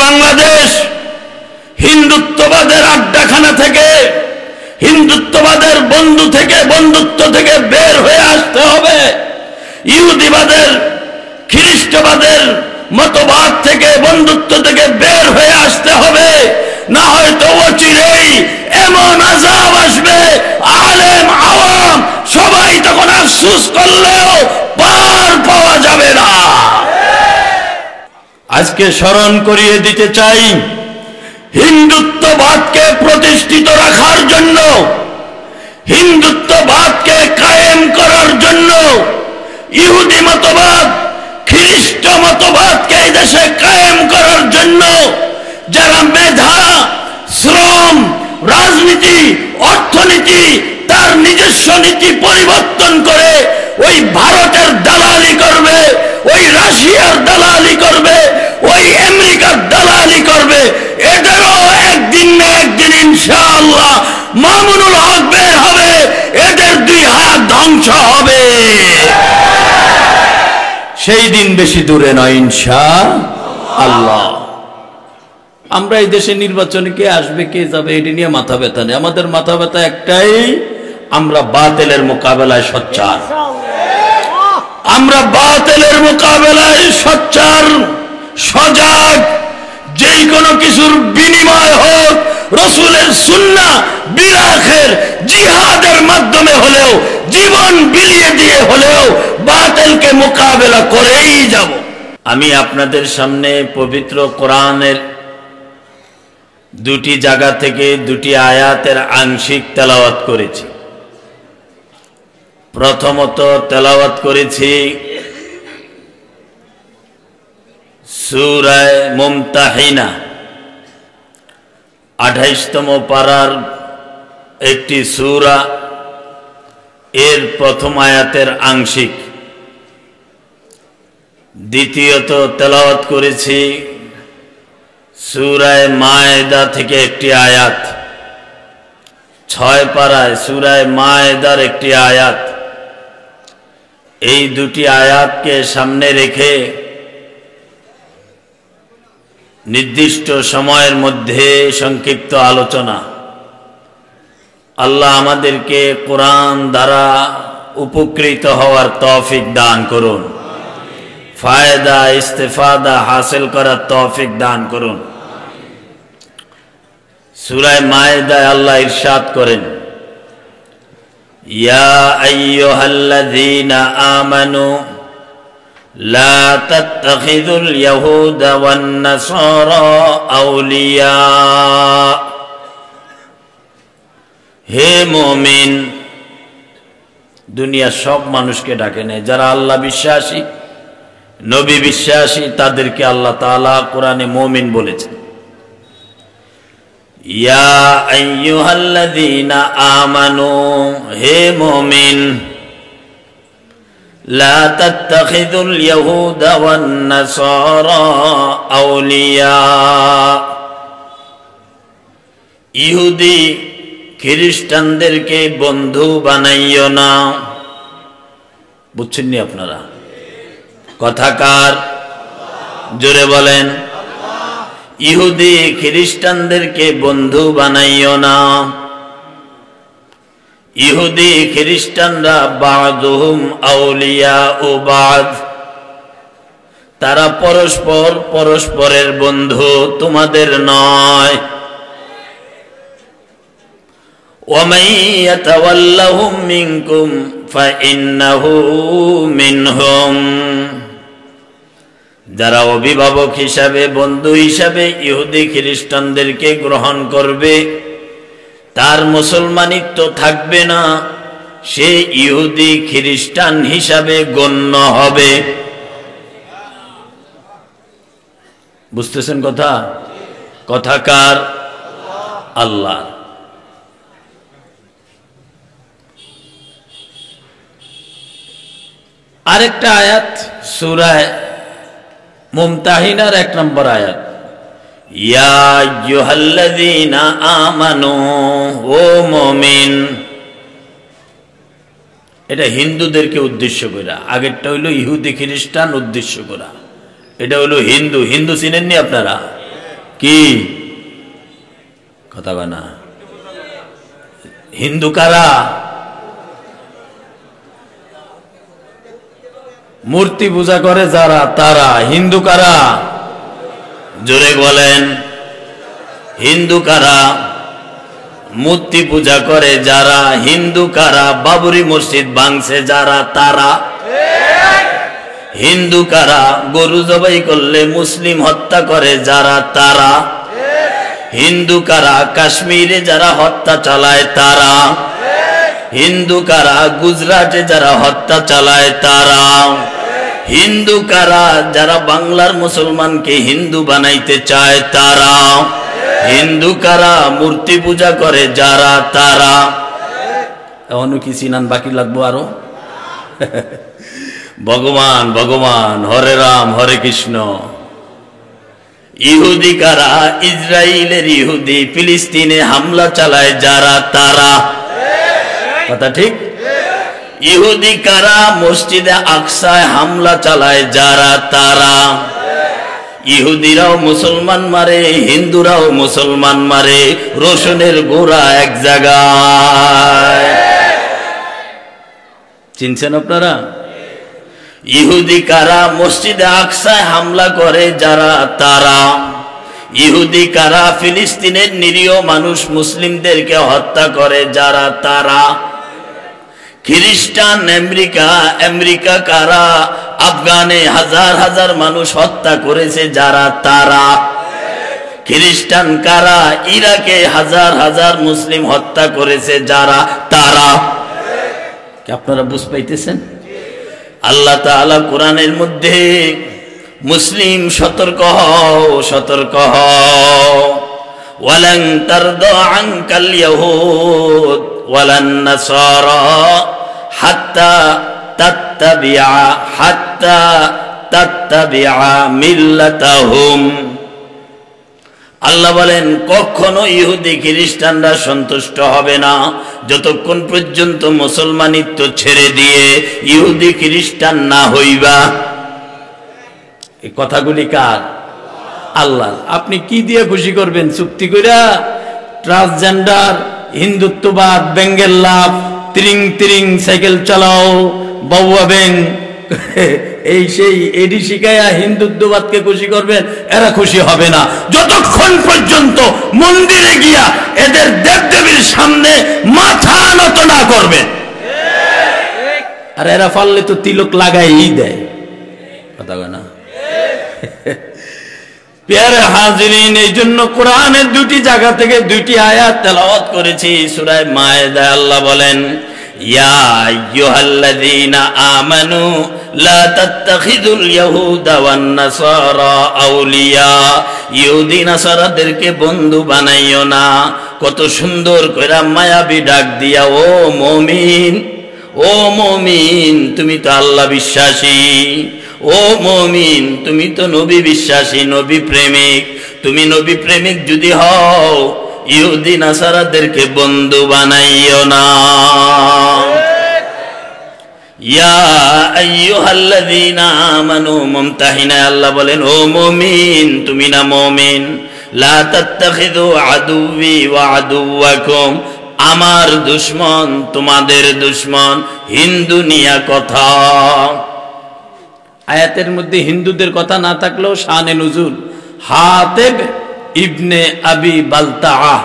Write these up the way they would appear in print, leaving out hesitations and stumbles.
বাংলাদেশ হিন্দুত্ববাদের আড্ডাখানা থেকে, হিন্দুত্ববাদের বন্ধুত্ব থেকে বের হয়ে আসতে হবে। ইহুদিবাদের, খ্রিস্টবাদের মতবাদ থেকে, বন্ধুত্ব থেকে বের হয়ে আসতে হবে। না হয়তো অচিরেই এমন আযাব আসবে, আলেম আওয়াম সবাই তখন আফসোস করলেও পার পাওয়া যাবে না। আজকে স্মরণ করিয়ে দিতে চাই, হিন্দুত্ববাদকে প্রতিষ্ঠিত রাখার জন্য, হিন্দুত্ববাদকে কায়েম করার জন্য, ইহুদি মতবাদ, খ্রিস্ট মতবাদকে এই দেশে কায়েম করার জন্য যারা মেধা, শ্রম, রাজনীতি, অর্থনীতি তার নিজস্ব নীতি পরিবর্তন করে ওই ভারতের দালালি করবে, ওই রাশিয়ার দালালি করবে, ওই আমেরিকার দালালি করবে, এদেরও একদিন না একদিন ইনশাআল্লাহ মামুনুল হক বের হবে, এদের দুই হাত ধ্বংস হবে। সেই দিন বেশি দূরে নয় ইনশাআল্লাহ। আমরা এই দেশে নির্বাচনে কে আসবে কে যাবে এটি নিয়ে মাথা ব্যথা নেই। আমাদের মাথা ব্যথা একটাই, আমরা বাতিলের মোকাবেলায় সোচ্চার, আমরা বাতিলের মোকাবেলায় সোচ্চার, সজাগ। যেই কোনো কিছুর বিনিময় হোক, রাসূলের সুন্নাহ বিরাখের জিহাদের মাধ্যমে হলেও, জীবন বিলিয়ে দিয়ে হলেও বাতিলকে মোকাবেলা করেই যাব। আমি আপনাদের সামনে পবিত্র কোরআনের দুটি জায়গা থেকে দুটি আয়াতের আংশিক তেলাওয়াত করেছি। প্রথমত তেলাওয়াত করেছি সূরা মুমতাহিনা 28তম পারার একটি সূরা, এর প্রথম আয়াতের আংশিক। দ্বিতীয়ত তেলাওয়াত করেছি সূরা মায়েদা থেকে একটি আয়াত, 6 পারায় সূরা মায়েদার একটি আয়াত। এই দুটি আয়াতকে সামনে রেখে নির্দিষ্ট সময়ের মধ্যে সংক্ষিপ্ত আলোচনা। আল্লাহ আমাদেরকে কোরআন দ্বারা উপকৃত হওয়ার তৌফিক দান করুন, ফায়দা ইস্তেফাদা হাসিল করার তৌফিক দান করুন। সূরা মায়েদায় আল্লাহ ইরশাদ করেন, ইয়া আইয়ুহাল্লাযীনা আমানু লা তাত্তাখিযুল ইয়াহুদা ওয়ান নাসারা আউলিয়া। হে মুমিন, দুনিয়া সব মানুষকে ডাকে নেয়, যারা আল্লাহ বিশ্বাসী, নবী বিশ্বাসী, তাদেরকে আল্লাহ তাআলা কোরআনে মুমিন বলেছেন। ইয়া আইয়ুহাল্লাযীনা আমানু, হে মুমিন, লা তাত্তাখিযুল ইয়াহুদা ওয়ান নাসারা আউলিয়া। ইহুদি খ্রিস্টানদেরকে বন্ধু বানাইও না। বুঝছেন নি আপনারা? কথাকার জোরে বলেন, ইহুদি খ্রিস্টানদেরকে বন্ধু বানাইও না। ইহুদি খ্রিস্টানরা বাযুহুম আউলিয়া ও বাদ, তারা পরস্পরের বন্ধু, তোমাদের নয়। ওয়ামান ইয়াতাওয়াল্লাহুম মিনকুম ফাইন্নাহু মিনহুম, যারা অভিভাবক হিসাবে, বন্ধু হিসাবে ইহুদি খ্রিস্টানদেরকে গ্রহণ করবে, তার মুসলমানিত্ব থাকবে না, সে ইহুদি খ্রিস্টান হিসাবে গণ্য হবে। বুঝতেছেন কথা? কথাকার আল্লাহ। আরেকটা আয়াত সূরা মুমতাহিনার 1 নম্বর আয়াত, ইয়া আইয়ুহাল্লাযীনা আমানু, ও মুমিন। এটা হিন্দুদেরকে উদ্দেশ্য করে, আগেরটা হইল ইহুদি খ্রিস্টান উদ্দেশ্য করা, এটা হলো হিন্দু। হিন্দু চিনেননি আপনারা? কি কথা বলে না? হিন্দু কারা? মূর্তি পূজা করে যারা তারা। হিন্দু কারা? জোরে বলেন। হিন্দু কারা? মূর্তি পূজা করে যারা। হিন্দু কারা? বাবরি মসজিদ ভাঙছে যারা তারা। হিন্দু কারা? গরু জবাই করলে মুসলিম হত্যা করে যারা তারা। হিন্দু কারা? কাশ্মীরে যারা হত্যা চালায় তারা। হিন্দু কারা? গুজরাটে যারা হত্যা চালায় তারা। হিন্দু কারা? যারা বাংলার মুসলমানকে হিন্দু বানাইতে চায় তারা। হিন্দু কারা? মূর্তি পূজা করে যারা তারা। এখনো কি চিনান বাকি লাগবো আরো? ভগবান ভগবান, হরে রাম হরে কৃষ্ণ। ইহুদি কারা? ইসরায়েলের ইহুদি ফিলিস্তিনে হামলা চালায় যারা তারা। কথা ঠিক? ইহুদি কারা? মসজিদে আকসায় হামলা চালায় যারা তারা। ইহুদিরাও মুসলমান মারে, হিন্দুরাও মুসলমান মারে, রসুনের গোড়া এক জায়গায়। চিনছেন আপনারা? ইহুদি কারা? মসজিদে আকসায় হামলা করে যারা তারা। ইহুদি কারা? ফিলিস্তিনের নিরীহ মানুষ মুসলিমদেরকে হত্যা করে যারা তারা। খ্রিস্টান আমেরিকা কারা? আফগানে হাজার হাজার মানুষ হত্যা করেছে যারা তারা। খ্রিস্টান কারা? ইরাকে হাজার হাজার মুসলিম হত্যা করেছে যারা তারা। কি আপনারা বুঝ পাইতেছেন? আল্লাহ তাআলা কোরআনের মধ্যে মুসলিম সতর্ক হও, সতর্ক হও। ওয়ালান তারদা আনকাল ইয়াহুদ ওয়ালান নাসারা হাত্তা তাত্তাবিআ মিল্লাতাহুম। আল্লাহ বলেন কখনো ইহুদি খ্রিস্টানরা সন্তুষ্ট হবে না যতক্ষণ পর্যন্ত মুসলমানিত্ব ছেড়ে দিয়ে ইহুদি খ্রিস্টান না হইবা। এই কথাগুলি কার? আল্লাহ। আপনি কি দিয়ে খুশি করবেন? চুক্তি কইরা? ট্রান্সজেন্ডার, হিন্দুত্ববাদ, ব্যাঙ্গের লাভ, তিরিং তিরিং সাইকেল চালাও, বাউয়া ব্যাং, এই সেই এডি শিখায়া হিন্দুত্ববাদকে খুশি করবেন? এরা খুশি হবে না যতক্ষণ পর্যন্ত মন্দিরে গিয়া এদের দেবদেবীর সামনে মাথা নত না করবেন। আর এরা পারলে তো তিলক লাগাই দেয়। কথা কয় না? প্যারে হাজিরিন, এই জন্য কোরআনের দুটি জায়গা থেকে দুইটি আয়াত তেলাওয়াত করেছি। সূরা মায়েদা আল্লাহ বলেন, ইয়া আইয়ুহাল্লাযীনা আমানু লা তাত্তাখিযুল ইয়াহুদা ওয়ান নাসারা আউলিয়া। ইহুদি নাসারাদেরকে বন্ধু বানাইও না। কত সুন্দর কইরা মায়াবী ডাক দিয়া, ও মুমিন, ও মুমিন, তুমি তো আল্লাহ বিশ্বাসী। ও মুমিন, তুমি তো নবী বিশ্বাসী, নবী প্রেমিক। তুমি নবী প্রেমিক যদি হও, ইহুদি নাসারাদেরকে বন্ধু বানাইও না। ইয়া আইয়ুহাল্লাযীনা আমানু, মুমতাহিনা আল্লাহ বলেন, ও মুমিন, তুমি না মুমিন। লা তাত্তাখিযু আদুওয়ি ওয়া আদুওয়াকুম, আমার দুশমন তোমাদের দুশমন। হিন্দু নিয়া কথা। আয়াতের মধ্যে হিন্দুদের কথা না থাকলেও শানে নুজুল হাতেব ইবনে আবি বালতাআ,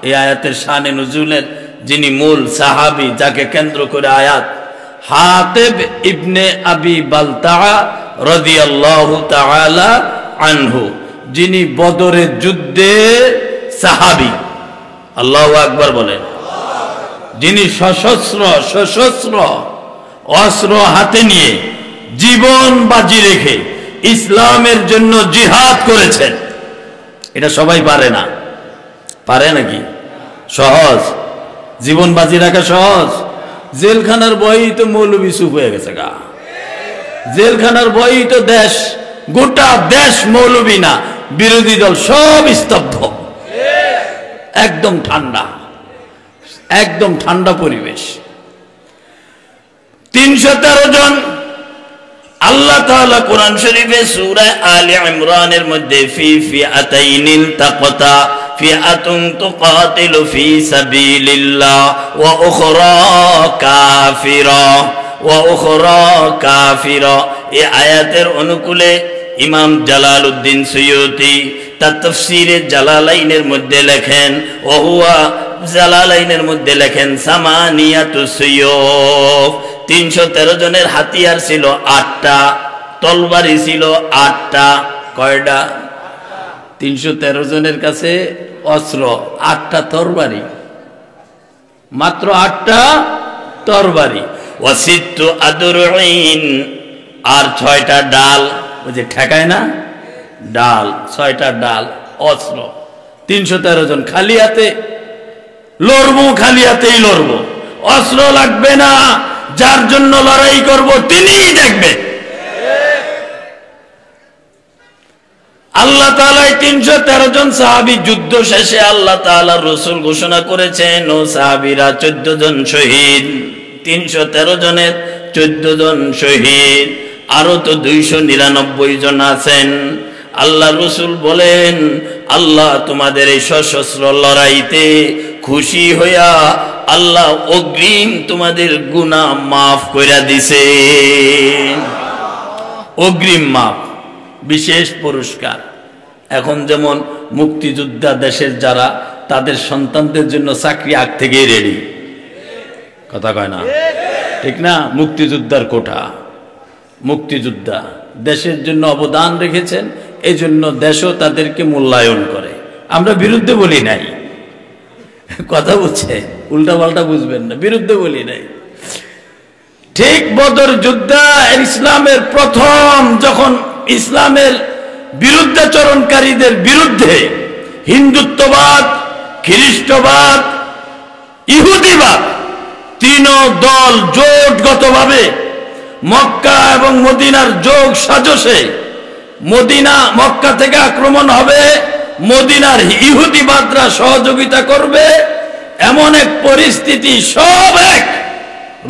এই আয়াতের শানে নুজুলের যিনি মূল সাহাবী, যাকে কেন্দ্র করে আয়াত, হাতেব ইবনে আবি বালতাআ রাদিয়াল্লাহু তাআলা আনহু, যিনি বদরের যুদ্ধে সাহাবী। আল্লাহু আকবার বলেন। যিনি সশস্ত্র অস্ত্র হাতে নিয়ে জীবন বাজি রেখে ইসলামের জন্য জিহাদ করেছেন। এটা সবাই পারে না। পারে নাকি? সহজ? জীবন বাজি রাখা সহজ? জেলখানার বই তো মৌলবী চুপ হয়ে গেছে গা। জেলখানার বই তো দেশ, গোটা দেশ মৌলবী না, বিরোধী দল সব স্তব্ধ। একদম ঠান্ডা, একদম ঠান্ডা পরিবেশ। 313 জন আল্লাহ তাআলা কোরআন শরীফে সূরা আলে ইমরানের মধ্যে ফি ফিআতাইনিল তাকাতা ফিআতুন তুকাতিলু ফি সাবিলিল্লাহ ওয়া উখরা কাফিরা এই আয়াতের অনুকূলে ইমাম জালালউদ্দিন সুয়ুতি তার তাফসীরে জালালাইনের মধ্যে লেখেন জালালাইনের মধ্যে লেখেন সামানিয়াতু সুয়ুফ 313 জনের হাতিয়ার ছিল 8টা, তলবারি ছিল 8টা। কয়টা? 313 জনের কাছে অস্ত্র 8টা তরবারি, মাত্র 8টা তরবারি। ওয়াসিত্তু আদরুইন, আর 6টা ডাল, ওই যে ঠেকায় না ডাল, 6টা ডাল অস্ত্র। 313 জন খালি হাতে লড়বো, খালি হাতেই লড়বো, অস্ত্র লাগবে না। যার জন্য লড়াই করব তিনিই দেখবে। আল্লাহ তাআলা 313 জন সাহাবী যুদ্ধ শেষে আল্লাহ তাআলা রাসূল ঘোষণা করেছেন ও সাহাবীরা 14 জন শহীদ। 313 জনের 14 জন শহীদ, আরো তো 299 জন আছেন। আল্লাহ রাসূল বলেন আল্লাহ তোমাদের এই সশস্ত্র লড়াইতে খুশি হইয়া আল্লাহ অগ্রিম তোমাদের গুনাহ মাফ কইরা দিছে। অগ্রিম মাফ, বিশেষ পুরস্কার। এখন যেমন মুক্তিযোদ্ধা দেশের যারা, তাদের সন্তানদের জন্য চাকরি আগ থেকেই রেডি, কথা কয় না ঠিক না? মুক্তিযোদ্ধার কোঠা, মুক্তিযোদ্ধা দেশের জন্য অবদান রেখেছেন, এই জন্য দেশও তাদেরকে মূল্যায়ন করে। আমরা বিরুদ্ধে বলি নাই, কথা বুঝছে, উল্টা পাল্টা বুঝবেন না, বিরুদ্ধে বলি নাই। ঠিক বদর যুদ্ধ ইসলামের প্রথম, যখন ইসলামের বিরুদ্ধাচরণকারীদের বিরুদ্ধে হিন্দুত্ববাদ, খ্রিস্টবাদ, ইহুদিবাদ, তিন দল জোটগতভাবে মক্কা এবং মদিনার যোগ সাজসে মক্কা থেকে আক্রমণ হবে, মদিনার ইহুদিবাদরা সহযোগিতা করবে, এমন এক পরিস্থিতি। সব এক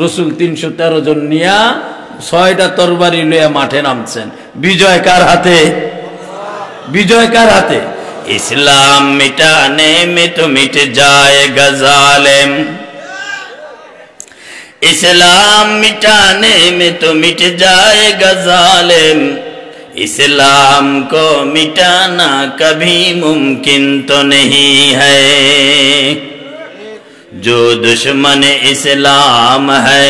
রাসূল 313 জন নিয়া 6টা তরবারি লইয়া মাঠে নামছেন। বিজয় কার হাতে? বিজয় কার হাতে? ইসলাম মিটানে মে তো মিট জায়েগা জালেম, इस्लाम मिटाने में तो मिट जाएगा जालिम, इस्लाम को मिटाना कभी मुमकिन तो नहीं है। जो दुश्मन इस्लाम है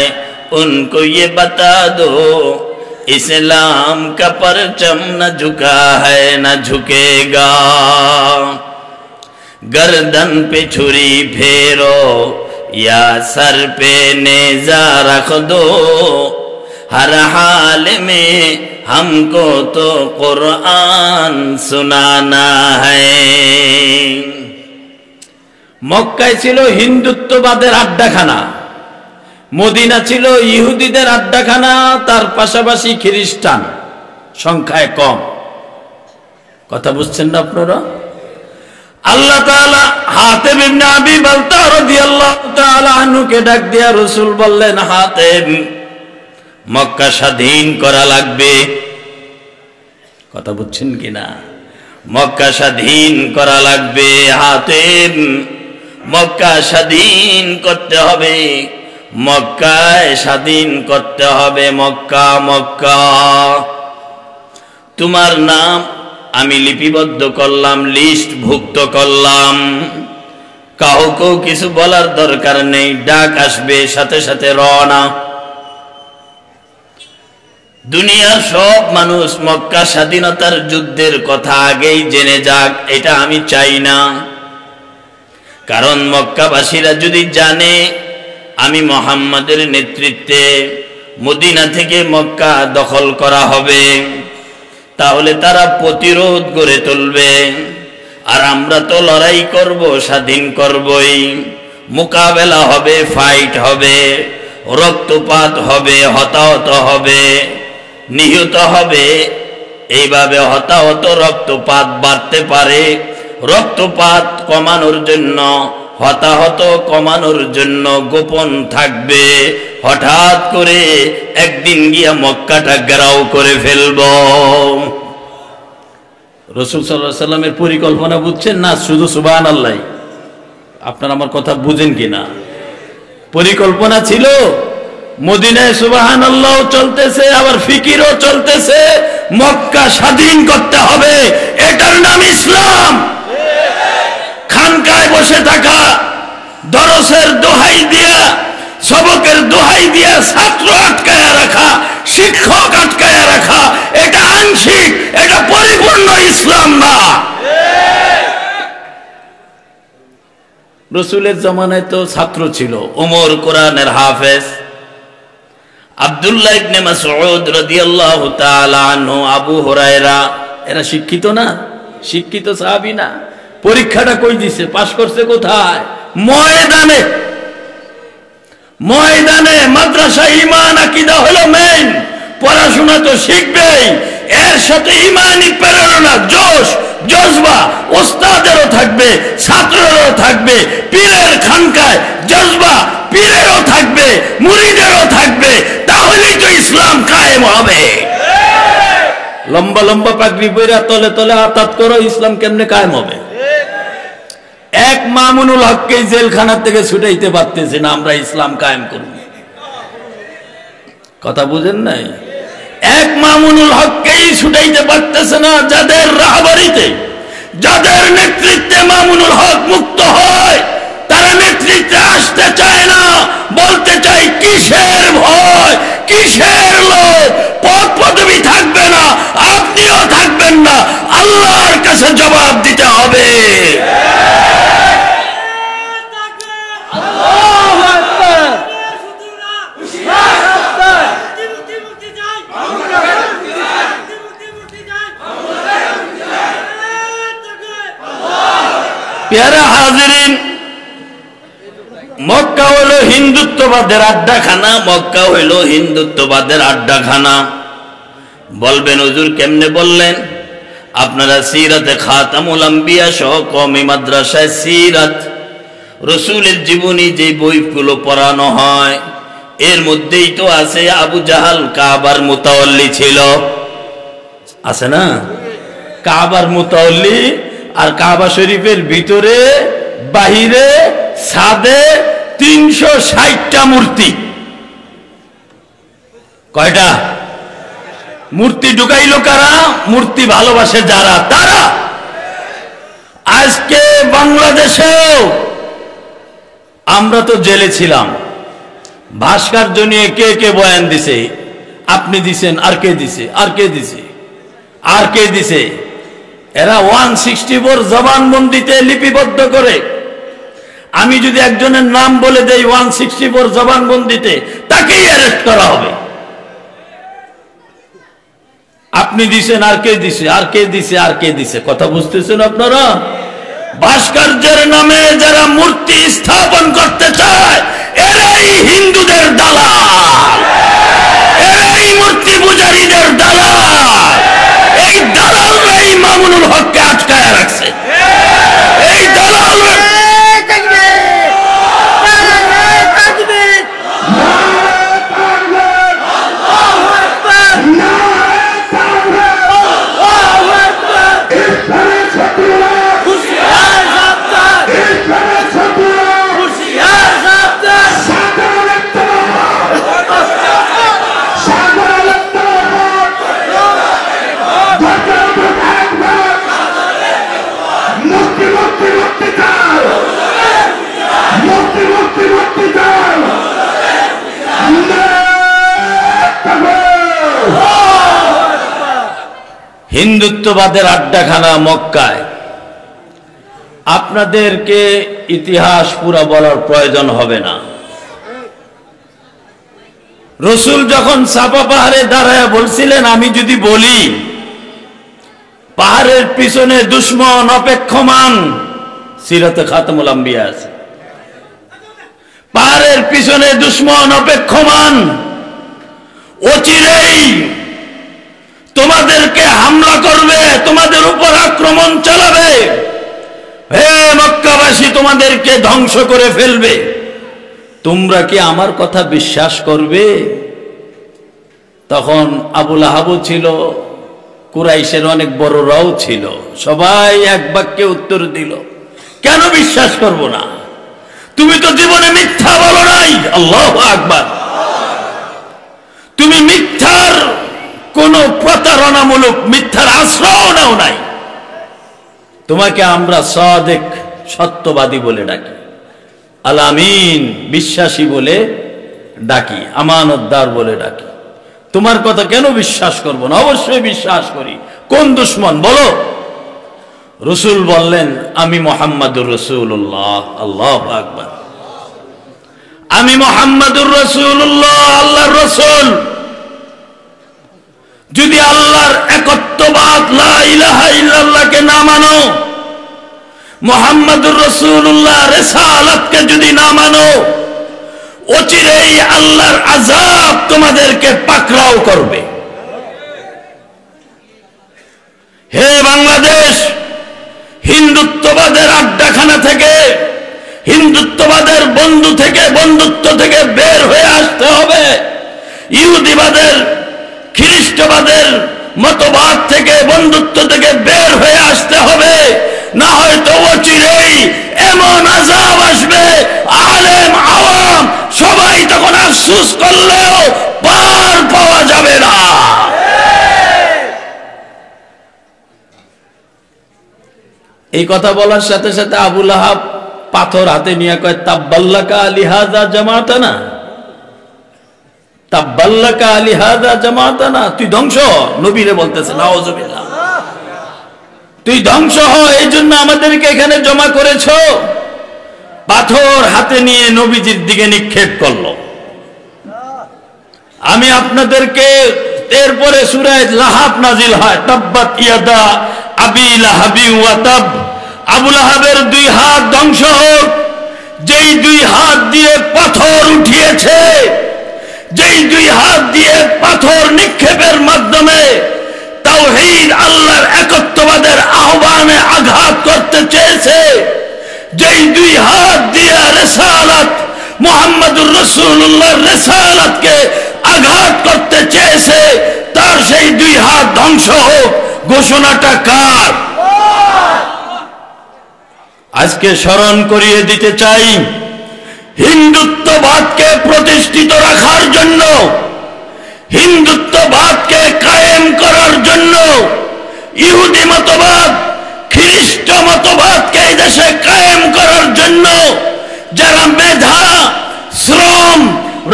उनको ये बता दो, इस्लाम का परचम न झुका है न झुकेगा। गर्दन पे छुरी फेरो या सर पे नेजा रख दो, हर हाल में हमको तो कुरान सुनाना है। মক্কায় ছিল হিন্দুত্ববাদের আড্ডাখানা, মদিনা ছিল ইহুদিদের আড্ডাখানা, তার পাশাপাশি খ্রিস্টান সংখ্যায় কম। কথা বুঝছেন না আপনারা? আল্লাহ তাআলা হাতেম ইবনে আবি বালতা রাদিয়াল্লাহু তাআলা আনহুকে ডাক দিয়া রাসূল বললেন, হাতেম, মক্কা স্বাধীন করা লাগবে। কথা বুঝছেন কিনা? মক্কা স্বাধীন করা লাগবে। হাতেম, মক্কা স্বাধীন করতে হবে, মক্কায় স্বাধীন করতে হবে। মক্কা, মক্কা তোমার নাম আমি লিপিবদ্ধ করলাম, লিস্টভুক্ত করলাম। কাউকেও কিছু বলার দরকার নেই, ডাক আসবে সাথে সাথে রওনা। দুনিয়ার সব মানুষ মক্কা স্বাধীনতার যুদ্ধের কথা আগেই জেনে যাক, এটা আমি চাই না। কারণ মক্কাবাসীরা যদি জানে আমি মুহাম্মাদের নেতৃত্বে মদিনা থেকে মক্কা দখল করা হবে, তাহলে তারা প্রতিরোধ গড়ে তুলবে। আর আমরা তো লড়াই করব, স্বাধীন করবই, মোকাবেলা হবে, ফাইট হবে, রক্তপাত হবে, হতাহত হবে, নিহত হবে। এইভাবে হতাহত, রক্তপাত বাড়তে পারে। রক্তপাত কমানোর জন্য, হতাহত কমানোর জন্য গোপন থাকবে, হঠাৎ করে একদিন গিয়া মক্কাটা ঘেরাও করে ফেলব। রাসূল সাল্লাল্লাহু আলাইহি সাল্লামের পরিকল্পনা বুঝছেন না? শুধু সুবহানাল্লাহ। আপনারা আমার কথা বুঝেন কিনা? পরিকল্পনা ছিল মদিনায় সুবহানাল্লাহ চলতেছে, আবার ফিকিরও চলতেছে, মক্কা স্বাধীন করতে হবে, এটার নাম ইসলাম। খানকায় বসে থাকা, দরসের দোহাই দিয়া, সবকের দোহাই দিয়া ছাত্র আটকায়া রাখা, শিক্ষক আটকায়া রাখা, এটা আংশিক, এটা পরিপূর্ণ ইসলাম না। রাসূলের জামানায় তো ছাত্র ছিল, ওমর কোরআনের হাফেজ, আব্দুল্লাহ ইবনে মাসউদ রাদিয়াল্লাহু তাআলা আনহু, আবু হুরায়রা, এরা শিক্ষিত না? শিক্ষিত সাহাবী না? পরীক্ষাটা কই দিছে? পাশ করছে কোথায়? ময়দানে। ময়দানে মাদ্রাসা ঈমান আকীদা হলো মেইন, পড়াশোনা তো শিখবেই, এর সাথে ঈমানি প্রেরণা, জোশ, জজবা ওস্তাদেরও থাকবে, ছাত্রেরও থাকবে, পীরের খানকায় জজবা পীরেরও থাকবে, মুরিদেরও থাকবে, তাহলেই তো ইসলাম কায়েম হবে। লম্বা লম্বা পাগড়ি পইরা তলে তলে আতাত করো, ইসলাম কেমনে কায়েম হবে? এক মামুনুল হককে জেলখানা থেকে ছুটাইতে পারতেছে না, আমরা ইসলাম কায়েম করব। কথা বুঝেন নাই? এক মামুনুল হককেই ছুটাইতে পারতেছে না, যাদের রাহবারিতে, যাদের নেতৃত্বে মামুনুল হক মুক্ত হয়, তারা নেতৃত্বে আসতে চায় না। বলতে চাই কিসের ভয়, কিসের লোভ? পদ পদবি থাকবে না, আপনিও থাকবেন না, আল্লাহর কাছে জবাব দিতে হবে। প্যারা হাজিরিন, মক্কা হইল হিন্দুত্ববাদের আড্ডাখানা, মক্কা হইল হিন্দুত্ববাদের আড্ডাখানা। বলবেন হুজুর কেমনে বললেন? আপনারা সিরাতে খাতামুল আম্বিয়া সহ কওমি মাদ্রাসায় সিরাত, রাসূলের জীবনী যে বইগুলো পড়ানো হয়, এর মধ্যেই তো আছে আবু জাহাল কাবার মুতাওয়াল্লি ছিল, আছে না? কাবার মুতাওয়াল্লি, আর কাবা শরীফের ভিতরে বাহিরে ছাদে 360টা মূর্তি। কয়টা মূর্তি ঢুকাইল কারা? মূর্তি ভালোবাসে যারা, তারা। আজকে বাংলাদেশেও আমরা তো জেলে ছিলাম, ভাস্কর্য নিয়ে কে কে বয়ান দিছে? আপনি দিছেন, আর কে দিছে, আর কে দিছে, আর কে দিছে? এরা 164 জবানবন্দিতে লিপিবদ্ধ করে। আমি যদি একজনের নাম বলে দেই 164 জবানবন্দিতে, তাকেই অ্যারেস্ট করা হবে। আপনি দিছেন, আর কে দিছে, আর কে দিছে, আর কে দিছে? কথা বুঝতেছেন আপনারা? ভাস্কর্যের নামে যারা মূর্তি স্থাপন করতে চায়, এরাই হিন্দুদের দালাল, এরাই মূর্তি পূজারীদের দালাল। এই দালালরাই মামুনুল হককে আটকায় রাখছে। এই দালাল হিন্দুত্ববাদের আড্ডাখানা মক্কায়। আপনাদেরকে ইতিহাস পুরা বলার প্রয়োজন হবে না। রাসূল যখন সাফা পাহাড়ে দাঁড়ায় বলছিলেন, আমি যদি বলি পাহাড়ের পিছনে দুশমন অপেক্ষমান, সিরাতে খাতামুল আম্বিয়া আছে, পাহাড়ের পিছনে দুশমন অপেক্ষমান, অচিরেই তোমাদেরকে হামলা করবে, তোমাদের উপর আক্রমণ চালাবে, হে মক্কাবাসী তোমাদেরকে ধ্বংস করে ফেলবে। তোমরা কি আমার কথা বিশ্বাস করবে? তখন আবুল আহাবও ছিল, কুরাইশের অনেক বড়রাও ছিল, সবাই এক বাক্যে উত্তর দিল, কেন বিশ্বাস করব না? তুমি তো জীবনে মিথ্যা বলো নাই। আল্লাহু আকবার। তুমি মিথ্যার কোন প্রতারণামূলক মিথ্যার আশ্রয় নাও নাই। তোমাকে আমরা সাদিক সত্যবাদী বলে ডাকি, আল আমিন বিশ্বাসী বলে ডাকি, আমানতদার বলে ডাকি। তোমার কথা কেন বিশ্বাস করব না? অবশ্যই বিশ্বাস করি। কোন দুশমন বলো? রসুল বললেন, আমি মুহাম্মাদুর রাসূলুল্লাহ। আল্লাহু আকবার। আমি মুহাম্মাদুর রাসূলুল্লাহ, আল্লাহর রাসূল। যদি আল্লাহর একত্ববাদ লা ইলাহা ইল্লাল্লাহকে না মানো, মুহাম্মাদুর রাসূলুল্লাহ রিসালাতকে যদি না মানো, অচিরেই আল্লাহর আযাব তোমাদেরকে পাকড়াও করবে। হে বাংলাদেশ, হিন্দুত্ববাদের আড্ডাখানা থেকে, হিন্দুত্ববাদের বন্ধুত্ব থেকে বের হয়ে আসতে হবে। ইহুদিবাদের, খ্রিস্টবাদের মতবাদ থেকে, বন্ধুত্ব থেকে বের হয়ে আসতে হবে। না হয়তো অচিরেই এমন আযাব আসবে, আলেম আওয়াম সবাই তখন আফসোস করলেও পার পাওয়া যাবে না। এই কথা বলার সাথে সাথে আবুল আহাব পাথর হাতে নিয়ে কয়, তাব্বাল্লাকা লিহাযা জামাতানা, তাব্বাল্লাকা লিহাযা জামাতানা। তুই ধ্বংস হ। নবীরে বলতেছে, নাউযুবিল্লাহ, তুই ধ্বংস হ, এই জন্য আমাদেরকে এখানে জমা করেছো। পাথর হাতে নিয়ে নবীজির দিকে নিক্ষেপ করলো। আমি আপনাদেরকে এরপরে সূরা লাহাব নাজিল হয়, তাব্বাত ইয়াদা আবি লাহাবি ওয়া তাব। আবু লাহাবের দুই হাত ধ্বংস হোক। যেই দুই হাত দিয়ে পাথর উঠিয়েছে, যেই দুই হাত দিয়ে পাথর নিক্ষেপের মাধ্যমে তাওহীদ আল্লাহর একত্ববাদের আহ্বানে আঘাত করতে চেয়েছে, যেই দুই হাত দিয়ে রিসালাত মুহাম্মাদুর রাসূলুল্লাহর রিসালাতকে আঘাত করতে চেয়েছে, তার সেই দুই হাত ধ্বংস হোক। ঘোষণাটা কার? আজকে স্মরণ করিয়ে দিতে চাই, হিন্দুত্ববাদকে প্রতিষ্ঠিত রাখার জন্য, হিন্দুত্ববাদকে কায়েম করার জন্য, ইহুদি মতবাদ, খ্রিস্ট মতবাদকে এই দেশে কায়েম করার জন্য যারা মেধা, শ্রম,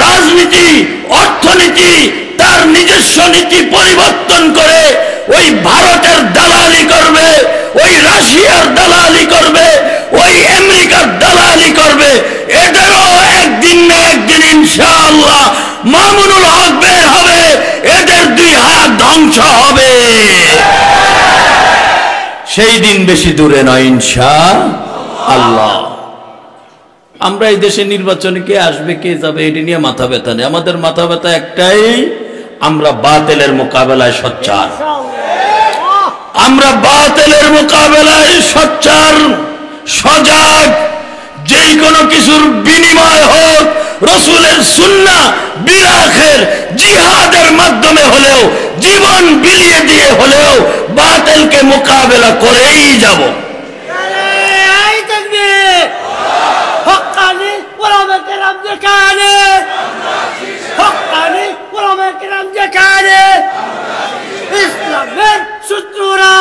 রাজনীতি, অর্থনীতি, তার নিজস্ব নীতি পরিবর্তন করে ওই ভারতের দালালি করবে, ওই রাশিয়ার দালালি করবে, ওই আমেরিকার দালালি করবে, এদেরও একদিন না একদিন ইনশাআল্লাহ মামুনুল হক বের হবে, এদের দুই হাত ধ্বংস হবে। সেই দিন বেশি দূরে নয় ইনশাআল্লাহ। আমরা এই দেশে নির্বাচনে কে আসবে কে যাবে এটি নিয়ে মাথা ব্যথা নেই। আমাদের মাথা ব্যথা একটাই, আমরা বাতিলের মোকাবেলায় সোচ্চার। আমরা বাতিলের মোকাবেলায় সোচ্চার, সজাগ। যেই কোনো কিছুর বিনিময় হোক, রাসূলের সুন্নাহ বিরাখের জিহাদের মাধ্যমে হলেও, জীবন বিলিয়ে দিয়ে হলেও বাতিলকে মোকাবেলা করেই যাব। ইসলামের শত্রুরা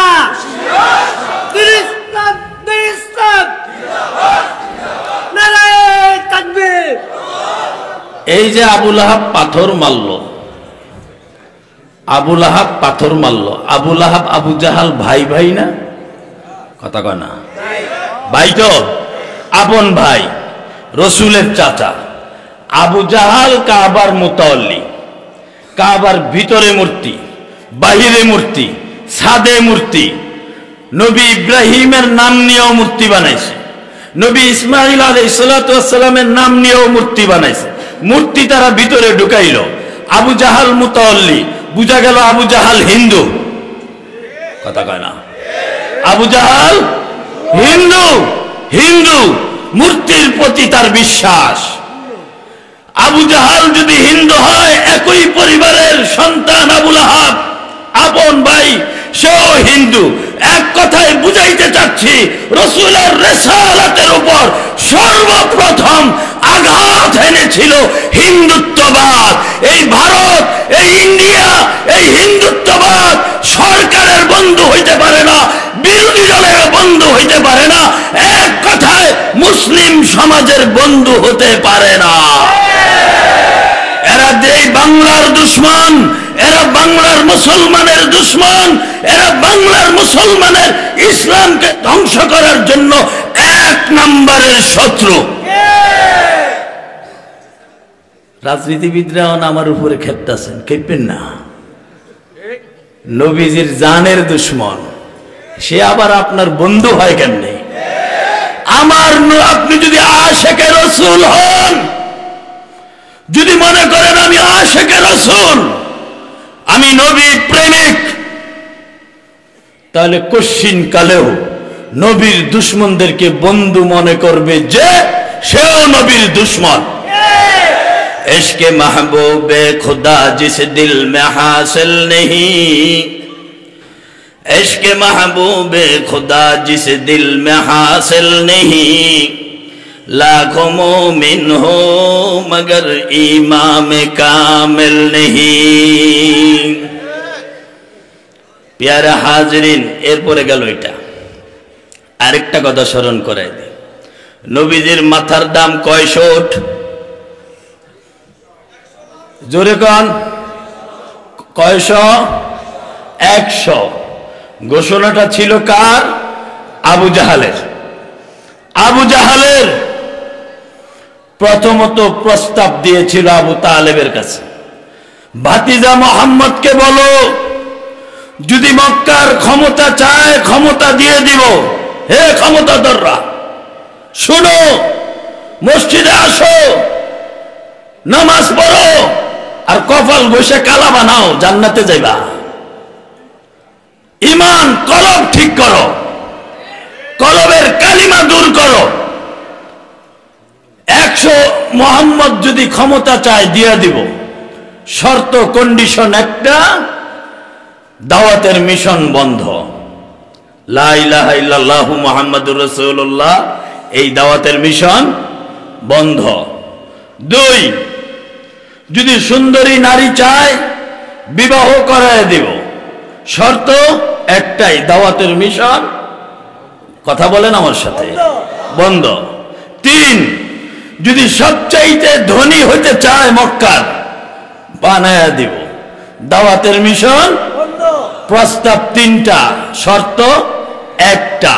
এই যে আবু লাহাব পাথর মারল, আবু লাহাব পাথর মারল। আবু লাহাব আবু জাহাল ভাই ভাই না? কথা কয় না? ভাই তো, আপন ভাই, রসুলের চাচা। আবু জাহাল কাবার মুতাওয়াল্লি, কাবার ভিতরে মূর্তি, বাহিরে মূর্তি, ছাদে মূর্তি। নবী ইব্রাহিমের নাম নিয়েও মূর্তি বানাইছে, নবী ইসমাইল আলাইহিস সালাতু ওয়াস সালামের নাম নিয়েও মূর্তি বানাইছে। মূর্তি তারা ভিতরে ঢুকাইল। আবু জাহাল মুতাওয়াল্লি, বুঝা গেল আবু জাহাল হিন্দু। কথা কয় না? আবু জাহাল হিন্দু, হিন্দু, মূর্তির প্রতি তার বিশ্বাস। আবু জাহাল যদি হিন্দু হয়, একই পরিবারের সন্তান আবুল আহাব আপন ভাই, সেও হিন্দু। এক কথায় বুঝাইতে চাচ্ছি, রাসূলের রিসালাতের উপর সর্বপ্রথম আঘাত এনেছিল হিন্দুত্ববাদ। এই ভারত, এই ইন্ডিয়া, এই হিন্দুত্ববাদ সরকারের বন্ধু হইতে পারে না, বিরোধী দলের বন্ধু হইতে পারে না, এক কথায় মুসলিম সমাজের বন্ধু হতে পারে না। এরা যেই বাংলার দুশ্মন, এরা বাংলার মুসলমানের দুশ্মন, এরা বাংলার মুসলমানের ইসলামকে ধ্বংস করার জন্য এক নম্বরের শত্রু। রাজনীতিবিদরা আমার উপরে খেপতেছেন, খেপবেন না। নবীজির জানের দুশ্মন, সে আবার আপনার বন্ধু হয় কেমনে? আপনি যদি আশিকে রাসূল হন, যদি মনে করেন আমি আশিকে রাসূল, আমি নবী প্রেমিক, তাহলে কশিন কালেও নবীর দুশ্মনদেরকে বন্ধু মনে করবে যে সেও নবীর দুশ্মন। इश्क़ महबूब खुदा जिस दिल में हासिल नहीं, इश्क़ महबूब खुदा जिस दिल में हासिल नहीं, लाखों मोमिन हो मगर ईमान में कामिल नहीं। प्यारा हाजरीन, एरपरे गेल এটা আরেকটা কথা স্মরণ করাই দিই। নবীজির মাথার দাম কয়শো উট? জোরে কন, কয়শো? 100। ঘোষণাটা ছিল কার? আবু জাহালের। আবু জাহালের প্রথমত প্রস্তাব দিয়েছিল আবু তালেবের কাছে, ভাতিজা মোহাম্মদকে বলো, যদি মক্কার ক্ষমতা চায় ক্ষমতা দিয়ে দিব। হে ক্ষমতাধররা, শুনো, মসজিদে আসো, নামাজ পড়ো, আর কপাল ঘষে কালা বানাও, জান্নাতে যাইবা। ঈমান কলব ঠিক করো, কলবের কালিমা দূর করো। 100 মোহাম্মদ যদি ক্ষমতা চায় দিয়ে দিব, শর্ত কন্ডিশন একটা, দাওয়াতের মিশন বন্ধ, লা ইলাহা ইল্লাল্লাহু মুহাম্মাদুর রাসূলুল্লাহ, এই দাওয়াতের মিশন বন্ধ। 2, যদি সুন্দরী নারী চায় বিবাহ করায় দিব, শর্ত একটাই, দাওয়াতের মিশন, কথা বলেন আমার সাথে, বন্ধ। 3, যদি সবচাইতে ধনী হতে চায় মক্কার, বানায়া দিব, দাওয়াতের মিশন বন্ধ। প্রস্তাব 3টা, শর্ত একটা।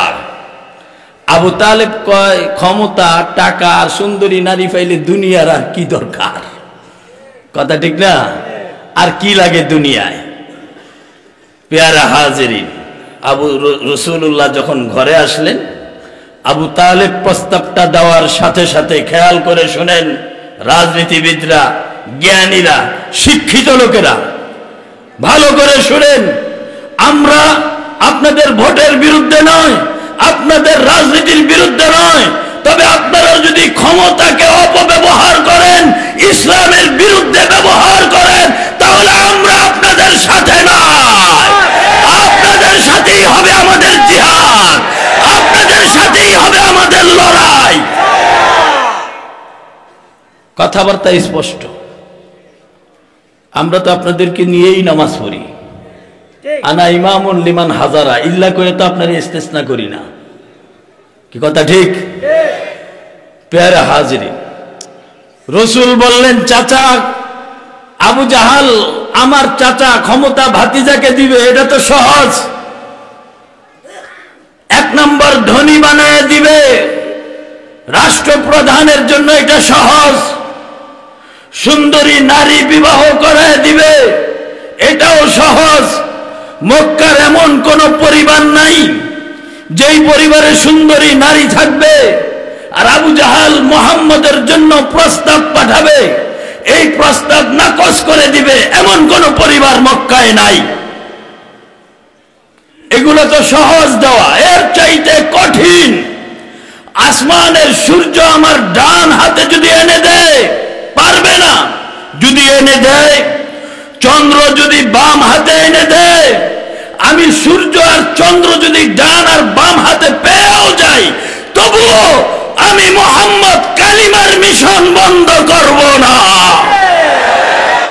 আবু তালেব কয়, ক্ষমতা, টাকা আর সুন্দরী নারী পাইলে দুনিয়ার আর কি দরকার? কথা ঠিক না? আর কি লাগে দুনিয়ায়? পেয়ারা হাজিরিন, রাসূলুল্লাহ যখন ঘরে আসলেন, আবু তালেব প্রস্তাবটা দেওয়ার সাথে সাথে, খেয়াল করে শুনেন রাজনীতিবিদরা, জ্ঞানীরা, শিক্ষিত লোকেরা, ভালো করে শুনেন, আমরা আপনাদের ভোটের বিরুদ্ধে নয়, আপনাদের রাজনীতির বিরুদ্ধে নয়, তবে আপনারা যদি ক্ষমতাকে অপব্যবহার করেন, ইসলামের বিরুদ্ধে ব্যবহার করেন, তাহলে আমরা আপনাদের সাথে নয়, আপনাদের সাথেই হবে আমাদের জিহাদ, আপনাদের সাথেই হবে আমাদের লড়াই। কথাবার্তা স্পষ্ট। আমরা তো আপনাদেরকে নিয়েই নামাজ পড়ি, আনা ইমামুন লিমান হাজারা, ইল্লা করে তো আপনার ইস্তেসনা করি না, কি কথা ঠিক? প্যারা হাজিরি, রসুল বললেন, চাচা আবু জাহাল, আমার চাচা ক্ষমতা ভাতিজাকে দিবে, এটা তো সহজ। 1 নম্বর ধনী বানায় দিবে, রাষ্ট্রপ্রধানের জন্য এটা সহজ। সুন্দরী নারী বিবাহ করায় দিবে, এটাও সহজ। মক্কার এমন কোন পরিবার নাই যেই পরিবারে সুন্দরী নারী থাকবে, আর আবু জাহাল মুহাম্মদের জন্য প্রস্তাব পাঠাবে, এই প্রস্তাব নাকচ করে দিবে, এমন কোন পরিবার মক্কায় নাই। এগুলো তো সহজ দেওয়া, এর চাইতে কঠিন। আসমানের সূর্য আমার ডান হাতে যদি এনে দেয়, পারবে না। যদি এনে দেয়, চন্দ্র যদি বাম হাতে এনে দেয়, আমি সূর্য আর চন্দ্র যদি ডান আর বাম হাতে পেয়েও যাই, তবুও আমি মুহাম্মদ কালিমার মিশন বন্ধ করব